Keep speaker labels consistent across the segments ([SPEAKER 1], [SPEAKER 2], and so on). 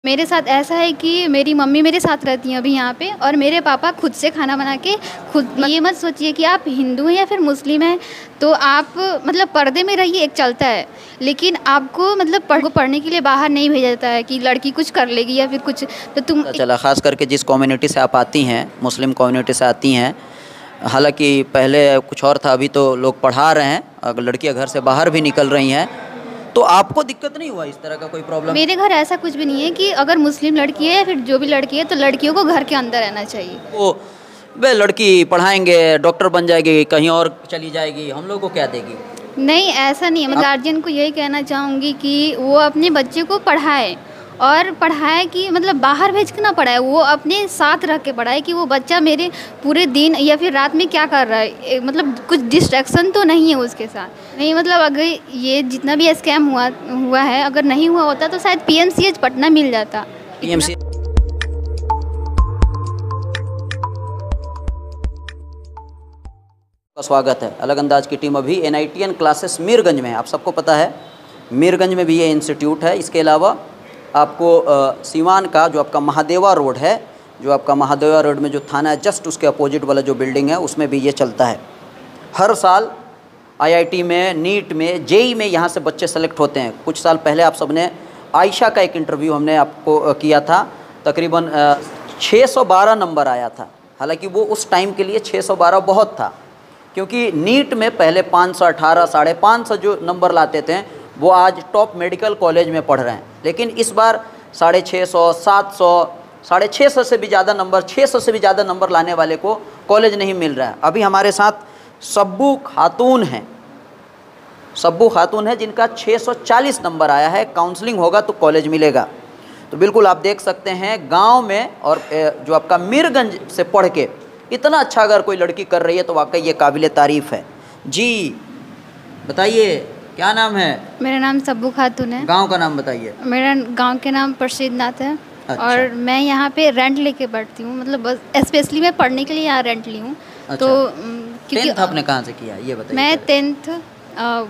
[SPEAKER 1] मेरे साथ ऐसा है कि मेरी मम्मी मेरे साथ रहती हैं अभी यहाँ पे, और मेरे पापा खुद से खाना बना के खुद। ये मत सोचिए कि आप हिंदू हैं या फिर मुस्लिम हैं तो आप मतलब पर्दे में रहिए, एक चलता है, लेकिन आपको मतलब पढ़ने के लिए बाहर नहीं भेजा जाता है कि लड़की कुछ कर लेगी या फिर कुछ। तो तुम
[SPEAKER 2] चला ख़ास करके जिस कम्युनिटी से आप आती हैं, मुस्लिम कम्युनिटी से आती हैं, हालांकि पहले कुछ और था, अभी तो लोग पढ़ा रहे हैं, अगर लड़कियां घर से बाहर भी निकल रही हैं, तो आपको दिक्कत नहीं हुआ इस तरह का कोई प्रॉब्लम?
[SPEAKER 1] मेरे घर ऐसा कुछ भी नहीं है कि अगर मुस्लिम लड़की है या फिर जो भी लड़की है तो लड़कियों को घर के अंदर रहना चाहिए।
[SPEAKER 2] वो वे लड़की पढ़ाएंगे, डॉक्टर बन जाएगी, कहीं और चली जाएगी, हम लोग को क्या देगी?
[SPEAKER 1] नहीं, ऐसा नहीं है। मैं गार्जियन को यही कहना चाहूँगी कि वो अपने बच्चे को पढ़ाए, और पढ़ाए कि मतलब बाहर भेज के ना पढ़ाए, वो अपने साथ रख के पढ़ाए कि वो बच्चा मेरे पूरे दिन या फिर रात में क्या कर रहा है, मतलब कुछ डिस्ट्रैक्शन तो नहीं है उसके साथ। नहीं मतलब अगर ये जितना भी स्कैम हुआ है, अगर नहीं हुआ होता तो शायद पीएमसीएच पटना मिल जाता।
[SPEAKER 2] पीएमसी का स्वागत है। अलग अंदाज की टीम अभी NITN क्लासेस मीरगंज में है। आप सबको पता है मीरगंज में भी ये इंस्टीट्यूट है। इसके अलावा आपको सीवान का जो आपका महादेवा रोड है, जो आपका महादेवा रोड में जो थाना है, जस्ट उसके अपोजिट वाला जो बिल्डिंग है, उसमें भी ये चलता है। हर साल IIT में, नीट में, JEE में यहाँ से बच्चे सेलेक्ट होते हैं। कुछ साल पहले आप सबने आयशा का एक इंटरव्यू हमने आपको किया था, तकरीबन 612 नंबर आया था। हालांकि वो उस टाइम के लिए 612 बहुत था, क्योंकि नीट में पहले 518, 550 जो नंबर लाते थे वो आज टॉप मेडिकल कॉलेज में पढ़ रहे हैं। लेकिन इस बार 650, 700, 650 से भी ज़्यादा नंबर, 600 से भी ज़्यादा नंबर लाने वाले को कॉलेज नहीं मिल रहा है। अभी हमारे साथ सब्बू खातून हैं, सब्बू खातून है जिनका 640 नंबर आया है। काउंसलिंग होगा तो कॉलेज मिलेगा। तो बिल्कुल आप देख सकते हैं गांव में, और जो आपका मीरगंज से पढ़ के इतना अच्छा अगर कोई लड़की कर रही है तो वाकई ये काबिल तारीफ़ है। जी बताइए, क्या नाम है?
[SPEAKER 1] मेरा नाम सब्बू खातून है।
[SPEAKER 2] गांव का नाम बताइए।
[SPEAKER 1] मेरा गांव के नाम प्रसिद्धनाथ है।
[SPEAKER 2] अच्छा।
[SPEAKER 1] और मैं यहाँ पे रेंट लेके पढ़ती हूँ, मतलब बस स्पेशली मैं पढ़ने के लिए यहाँ रेंट ली हूँ।
[SPEAKER 2] अच्छा।
[SPEAKER 1] तो क्योंकि
[SPEAKER 2] 10th आपने कहाँ से किया ये बताइए?
[SPEAKER 1] मैं 10th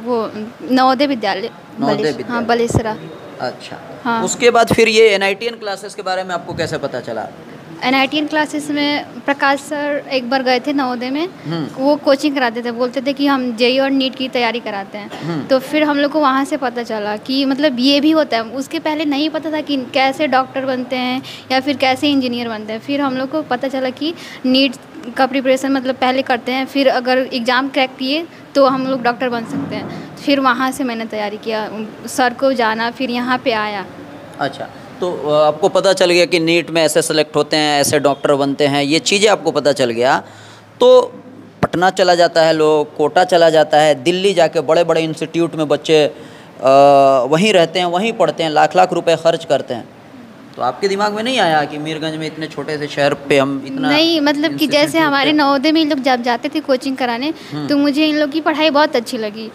[SPEAKER 1] वो नवोदय विद्यालय, हाँ, बलेसरा।
[SPEAKER 2] अच्छा।
[SPEAKER 1] हाँ।
[SPEAKER 2] उसके बाद फिर ये NITN क्लासेस के बारे में आपको कैसे पता चला?
[SPEAKER 1] NITN क्लासेस में प्रकाश सर एक बार गए थे नवोदय में, वो कोचिंग कराते थे, बोलते थे कि हम JEE और नीट की तैयारी कराते हैं। तो फिर हम लोग को वहाँ से पता चला कि मतलब ये भी होता है। उसके पहले नहीं पता था कि कैसे डॉक्टर बनते हैं या फिर कैसे इंजीनियर बनते हैं। फिर हम लोग को पता चला कि नीट का प्रिपरेशन मतलब पहले करते हैं, फिर अगर एग्ज़ाम क्रैक किए तो हम लोग डॉक्टर बन सकते हैं। फिर वहाँ से मैंने तैयारी किया, सर को जाना, फिर यहाँ पर आया।
[SPEAKER 2] अच्छा, तो आपको पता चल गया कि नीट में ऐसे सेलेक्ट होते हैं, ऐसे डॉक्टर बनते हैं, ये चीज़ें आपको पता चल गया, तो पटना चला जाता है लोग, कोटा चला जाता है, दिल्ली जाके बड़े बड़े इंस्टीट्यूट में बच्चे वहीं रहते हैं, वहीं पढ़ते हैं, लाख लाख रुपए खर्च करते हैं। तो आपके दिमाग में नहीं आया कि मीरगंज में इतने छोटे से शहर पे हम इतना? नहीं,
[SPEAKER 1] मतलब कि जैसे हमारे नवोदय में इन लोग जब जाते थे कोचिंग कराने, तो मुझे इन लोग की पढ़ाई बहुत अच्छी लगी।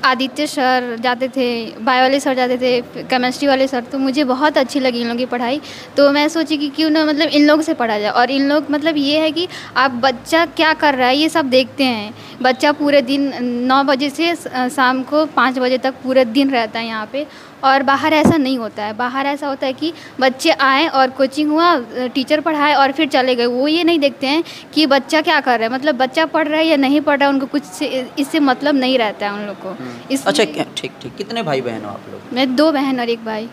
[SPEAKER 1] आदित्य सर जाते थे, बायो वाले सर जाते थे, केमिस्ट्री वाले सर, तो मुझे बहुत अच्छी लगी इन लोग की पढ़ाई। तो मैं सोची कि क्यों ना मतलब इन लोग से पढ़ा जाए। और इन लोग मतलब ये है कि आप बच्चा क्या कर रहा है ये सब देखते हैं। बच्चा पूरे दिन 9 बजे से शाम को 5 बजे तक पूरे दिन रहता है यहाँ पे। और बाहर ऐसा नहीं होता है। बाहर ऐसा होता है कि बच्चे आए और कोचिंग हुआ, टीचर पढ़ाए और फिर चले गए। वो ये नहीं देखते हैं कि बच्चा क्या कर रहा है, मतलब बच्चा पढ़ रहा है या नहीं पढ़ रहा है, उनको कुछ इससे मतलब नहीं रहता है उन लोग को।
[SPEAKER 2] अच्छा, ठीक ठीक। कितने भाई बहन हो आप लोग?
[SPEAKER 1] मैं 2 बहन और 1 भाई।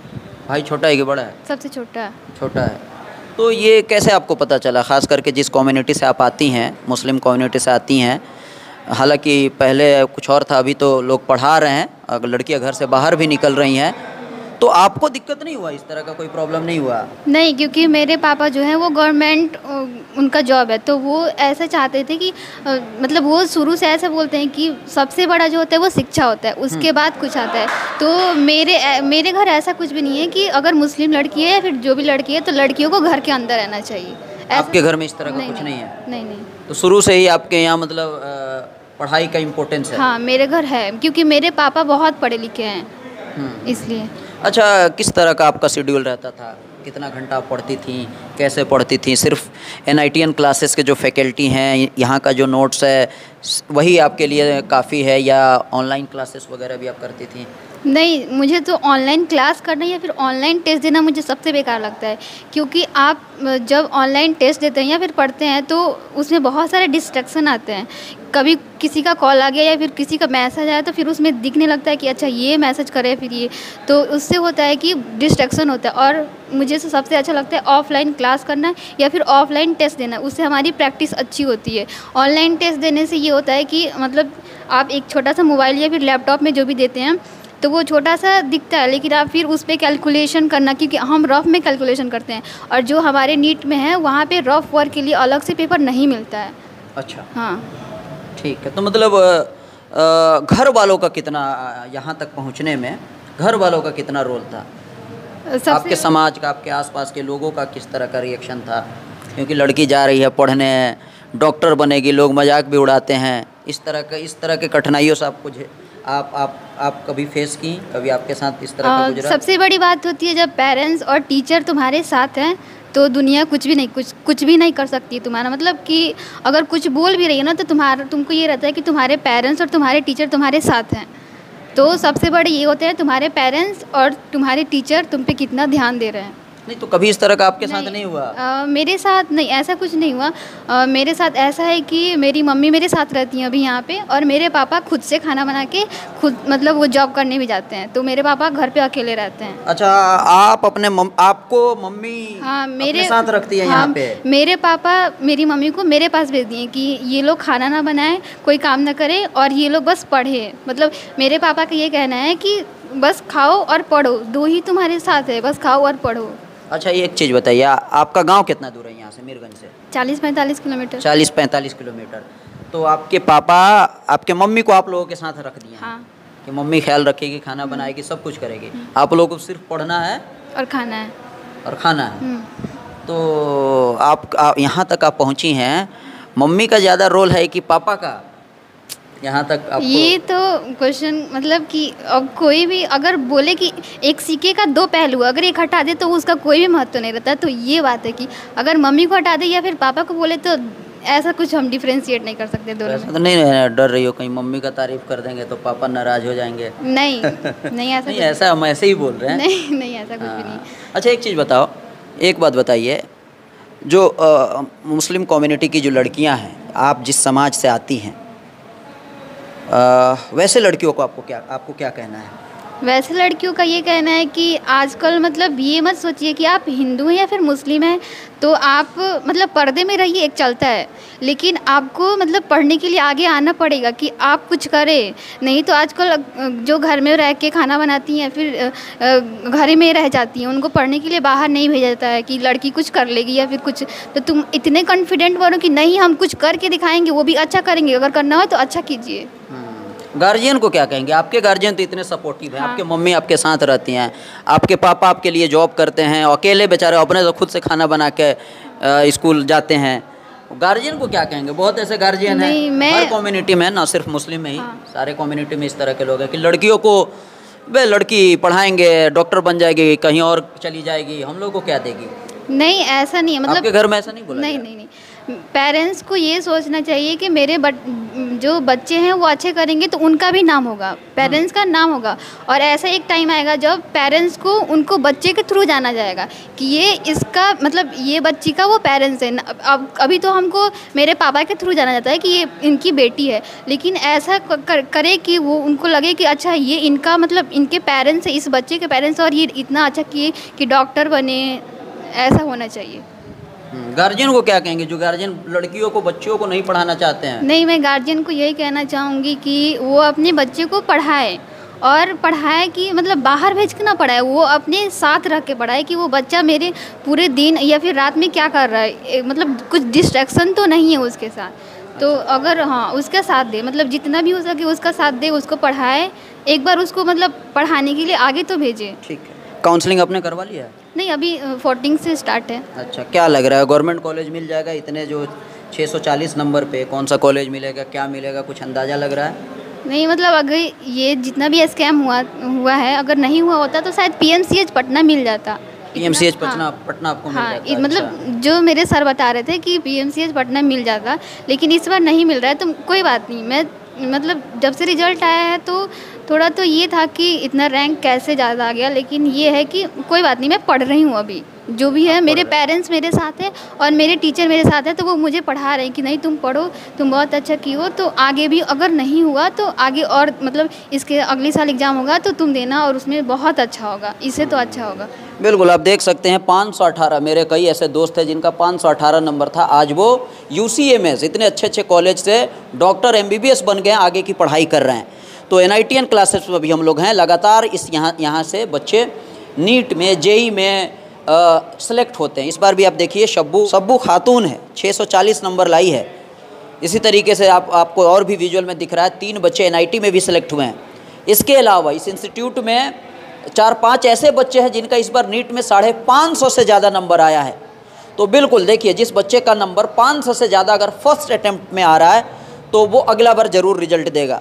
[SPEAKER 2] भाई छोटा है कि बड़ा है?
[SPEAKER 1] सबसे छोटा है।
[SPEAKER 2] छोटा है। तो ये कैसे आपको पता चला, ख़ास करके जिस कम्युनिटी से आप आती हैं, मुस्लिम कम्युनिटी से आती हैं, हालांकि पहले कुछ और था, अभी तो लोग पढ़ा रहे हैं, अगर लड़कियां घर से बाहर भी निकल रही हैं, तो आपको दिक्कत नहीं हुआ, इस तरह का कोई प्रॉब्लम नहीं हुआ?
[SPEAKER 1] नहीं, क्योंकि मेरे पापा जो हैं वो गवर्नमेंट उनका जॉब है, तो वो ऐसा चाहते थे कि मतलब वो शुरू से ऐसा बोलते हैं कि सबसे बड़ा जो होता है वो शिक्षा होता है, उसके बाद कुछ आता है। तो मेरे घर ऐसा कुछ भी नहीं है कि अगर मुस्लिम लड़की है या फिर जो भी लड़की है तो लड़कियों को घर के अंदर रहना चाहिए।
[SPEAKER 2] आपके घर में इस तरह का कुछ नहीं है?
[SPEAKER 1] नहीं नहीं।
[SPEAKER 2] तो शुरू से ही आपके यहाँ मतलब पढ़ाई का इम्पोर्टेंस है?
[SPEAKER 1] हाँ, मेरे घर है, क्योंकि मेरे पापा बहुत पढ़े लिखे हैं, इसलिए।
[SPEAKER 2] अच्छा, किस तरह का आपका शेड्यूल रहता था? कितना घंटा आप पढ़ती थी, कैसे पढ़ती थी? सिर्फ NITN क्लासेस के जो फैकल्टी हैं, यहाँ का जो नोट्स है वही आपके लिए काफ़ी है, या ऑनलाइन क्लासेस वगैरह भी आप करती थी?
[SPEAKER 1] नहीं, मुझे तो ऑनलाइन क्लास करना या फिर ऑनलाइन टेस्ट देना मुझे सबसे बेकार लगता है, क्योंकि आप जब ऑनलाइन टेस्ट देते हैं या फिर पढ़ते हैं तो उसमें बहुत सारे डिस्ट्रैक्शन आते हैं। कभी किसी का कॉल आ गया या फिर किसी का मैसेज आया तो फिर उसमें दिखने लगता है कि अच्छा ये मैसेज करे, फिर ये, तो उससे होता है कि डिस्ट्रैक्शन होता है। और मुझे तो सबसे अच्छा लगता है ऑफलाइन क्लास करना या फिर ऑफलाइन टेस्ट देना, उससे हमारी प्रैक्टिस अच्छी होती है। ऑनलाइन टेस्ट देने से ये होता है कि मतलब आप एक छोटा सा मोबाइल या फिर लैपटॉप में जो भी देते हैं तो वो छोटा सा दिखता है, लेकिन आप फिर उस पर कैलकुलेशन करना, क्योंकि हम रफ में कैलकुलेशन करते हैं और जो हमारे नीट में है वहाँ पे रफ वर्क के लिए अलग से पेपर नहीं मिलता है।
[SPEAKER 2] अच्छा,
[SPEAKER 1] हाँ,
[SPEAKER 2] ठीक है। तो मतलब घर वालों का कितना यहाँ तक पहुँचने में घर वालों का कितना रोल था? आपके समाज का, आपके आसपास के लोगों का किस तरह का रिएक्शन था? क्योंकि लड़की जा रही है पढ़ने, डॉक्टर बनेगी, लोग मजाक भी उड़ाते हैं, इस तरह के कठिनाइयों से आप कभी फेस की, कभी आपके साथ इस तरह का गुजरा?
[SPEAKER 1] सबसे बड़ी बात होती है जब पेरेंट्स और टीचर तुम्हारे साथ हैं तो दुनिया कुछ भी नहीं कर सकती तुम्हारा। मतलब कि अगर कुछ बोल भी रही है ना तो तुमको ये रहता है कि तुम्हारे पेरेंट्स और तुम्हारे टीचर तुम्हारे साथ हैं। तो सबसे बड़े ये होते हैं तुम्हारे पेरेंट्स और तुम्हारे टीचर तुम पे कितना ध्यान दे रहे हैं।
[SPEAKER 2] नहीं तो कभी इस तरह का आपके साथ नहीं हुआ?
[SPEAKER 1] मेरे साथ नहीं, ऐसा कुछ नहीं हुआ। मेरे साथ ऐसा है कि मेरी मम्मी मेरे साथ रहती हैं अभी यहाँ पे, और मेरे पापा खुद से खाना बना के खुद, मतलब वो जॉब करने भी जाते हैं, तो मेरे पापा घर पे अकेले रहते हैं।
[SPEAKER 2] अच्छा, आप आपको मम्मी अपने साथ रखती है यहाँ पे?
[SPEAKER 1] मेरे पापा मेरी मम्मी को मेरे पास भेज दिए कि ये लोग खाना ना बनाए, कोई काम ना करे और ये लोग बस पढ़े। मतलब मेरे पापा का ये कहना है कि बस खाओ और पढ़ो, दो ही तुम्हारे साथ है, बस खाओ और पढ़ो।
[SPEAKER 2] अच्छा, ये एक चीज़ बताइए, आपका गांव कितना दूर है यहाँ से, मीरगंज से?
[SPEAKER 1] 40-45 किलोमीटर।
[SPEAKER 2] 40-45 किलोमीटर। तो आपके पापा आपके मम्मी को आप लोगों के साथ रख दिए?
[SPEAKER 1] हाँ।
[SPEAKER 2] कि मम्मी ख्याल रखेगी, खाना बनाएगी, सब कुछ करेगी, आप लोगों को सिर्फ पढ़ना है
[SPEAKER 1] और खाना है।
[SPEAKER 2] और खाना है। तो आप यहाँ तक आप पहुँची हैं, मम्मी का ज़्यादा रोल है कि पापा का यहाँ तक आपको?
[SPEAKER 1] ये तो क्वेश्चन, मतलब कि अब कोई भी अगर बोले कि एक सिक्के का दो पहलू, अगर एक हटा दे तो उसका कोई भी महत्व नहीं रहता। तो ये बात है कि अगर मम्मी को हटा दे या फिर पापा को बोले तो ऐसा कुछ हम डिफ्रेंशिएट नहीं कर सकते दोनों में।
[SPEAKER 2] तो नहीं डर रही हो कहीं मम्मी का तारीफ कर देंगे तो पापा नाराज हो जाएंगे?
[SPEAKER 1] नहीं नहीं, ऐसा
[SPEAKER 2] नहीं, ऐसा हम ऐसे ही बोल रहे हैं।
[SPEAKER 1] नहीं ऐसा कुछ भी नहीं।
[SPEAKER 2] अच्छा, एक चीज़ बताओ, एक बात बताइए, जो मुस्लिम कम्युनिटी की जो लड़कियां हैं, आप जिस समाज से आती हैं, वैसे लड़कियों को आपको क्या कहना है?
[SPEAKER 1] वैसे लड़कियों का ये कहना है कि आजकल मतलब ये मत सोचिए कि आप हिंदू हैं या फिर मुस्लिम हैं तो आप मतलब पर्दे में रहिए, एक चलता है, लेकिन आपको मतलब पढ़ने के लिए आगे आना पड़ेगा कि आप कुछ करें। नहीं तो आजकल जो घर में रह के खाना बनाती हैं फिर घर में रह जाती हैं, उनको पढ़ने के लिए बाहर नहीं भेजा जाता है कि लड़की कुछ कर लेगी या फिर कुछ। तो तुम इतने कॉन्फिडेंट बनो कि नहीं हम कुछ करके दिखाएंगे, वो भी अच्छा करेंगे, अगर करना हो तो अच्छा कीजिए।
[SPEAKER 2] गार्जियन को क्या कहेंगे? आपके गार्जियन तो इतने सपोर्टिव हैं। हाँ। आपके मम्मी आपके साथ रहती हैं, आपके पापा आपके लिए जॉब करते हैं, अकेले बेचारे अपने तो खुद से खाना बना के स्कूल जाते हैं। गार्जियन को क्या कहेंगे? बहुत ऐसे गार्जियन हैं हर कम्युनिटी में, ना सिर्फ मुस्लिम में ही। हाँ। सारे कम्युनिटी में इस तरह के लोग हैं कि लड़कियों को वे लड़की पढ़ाएंगे, डॉक्टर बन जाएगी, कहीं और चली जाएगी, हम लोग को क्या देगी?
[SPEAKER 1] नहीं, ऐसा नहीं है। मतलब
[SPEAKER 2] आपके घर में ऐसा नहीं बोला?
[SPEAKER 1] नहीं, पेरेंट्स को ये सोचना चाहिए कि मेरे जो बच्चे हैं वो अच्छे करेंगे तो उनका भी नाम होगा, पेरेंट्स का नाम होगा। और ऐसा एक टाइम आएगा जब पेरेंट्स को उनको बच्चे के थ्रू जाना जाएगा कि ये इसका मतलब ये बच्ची का वो पेरेंट्स है। अब अभी तो हमको मेरे पापा के थ्रू जाना जाता है कि ये इनकी बेटी है, लेकिन ऐसा करे कि वो उनको लगे कि अच्छा ये इनका मतलब इनके पेरेंट्स है, इस बच्चे के पेरेंट्स, और ये इतना अच्छा किए कि डॉक्टर बने, ऐसा होना चाहिए।
[SPEAKER 2] गार्जियन को क्या कहेंगे जो गार्जियन लड़कियों को, बच्चियों को नहीं पढ़ाना चाहते हैं?
[SPEAKER 1] नहीं, मैं गार्जियन को यही कहना चाहूँगी कि वो अपने बच्चे को पढ़ाए, और पढ़ाए कि मतलब बाहर भेज के ना पढ़ाए, वो अपने साथ रख के पढ़ाए कि वो बच्चा मेरे पूरे दिन या फिर रात में क्या कर रहा है, मतलब कुछ डिस्ट्रैक्शन तो नहीं है उसके साथ। तो अगर हाँ उसका साथ दे, मतलब जितना भी हो सके उसका साथ दे, उसको पढ़ाए, एक बार उसको मतलब पढ़ाने के लिए आगे तो भेजे।
[SPEAKER 2] ठीक है। काउंसलिंग आपने करवा लिया?
[SPEAKER 1] नहीं, अभी 14 से स्टार्ट है।
[SPEAKER 2] अच्छा, क्या लग रहा है गवर्नमेंट कॉलेज मिल जाएगा इतने जो 640 नंबर पे? कौन सा कॉलेज मिलेगा, क्या मिलेगा, कुछ अंदाज़ा लग रहा है?
[SPEAKER 1] नहीं, मतलब अगर ये जितना भी स्कैम हुआ है, अगर नहीं हुआ होता तो शायद PMCH पटना मिल जाता,
[SPEAKER 2] पीएमसीएच पटना पटना आपको मिल
[SPEAKER 1] हाँ,
[SPEAKER 2] जाता है,
[SPEAKER 1] मतलब
[SPEAKER 2] अच्छा।
[SPEAKER 1] जो मेरे सर बता रहे थे कि पीएमसीएच पटना मिल जाता, लेकिन इस बार नहीं मिल रहा है, तो कोई बात नहीं। मैं मतलब जब से रिजल्ट आया है तो थोड़ा तो ये था कि इतना रैंक कैसे ज़्यादा आ गया, लेकिन ये है कि कोई बात नहीं, मैं पढ़ रही हूँ अभी। जो भी है, मेरे पेरेंट्स मेरे साथ हैं और मेरे टीचर मेरे साथ हैं, तो वो मुझे पढ़ा रहे हैं कि नहीं तुम पढ़ो, तुम बहुत अच्छा की हो, तो आगे भी अगर नहीं हुआ तो आगे और मतलब इसके अगले साल एग्ज़ाम होगा तो तुम देना और उसमें बहुत अच्छा होगा, इससे तो अच्छा होगा।
[SPEAKER 2] बिल्कुल, आप देख सकते हैं 518, मेरे कई ऐसे दोस्त हैं जिनका 518 नंबर था, आज वो यूसीएमएस इतने अच्छे अच्छे कॉलेज से डॉक्टर एमबीबीएस बन गए, आगे की पढ़ाई कर रहे हैं। तो एनआईटीएन क्लासेस में भी हम लोग हैं, लगातार इस यहाँ से बच्चे नीट में जेई में सेलेक्ट होते हैं। इस बार भी आप देखिए शब्बू खातून है, 640 नंबर लाई है। इसी तरीके से आपको और भी विजुअल में दिख रहा है 3 बच्चे एनआईटी में भी सिलेक्ट हुए हैं। इसके अलावा इस इंस्टीट्यूट में 4-5 ऐसे बच्चे हैं जिनका इस बार नीट में 550 से ज़्यादा नंबर आया है। तो बिल्कुल देखिए, जिस बच्चे का नंबर 500 से ज़्यादा अगर फर्स्ट अटेम्प्ट में आ रहा है तो वो अगला बार ज़रूर रिजल्ट देगा।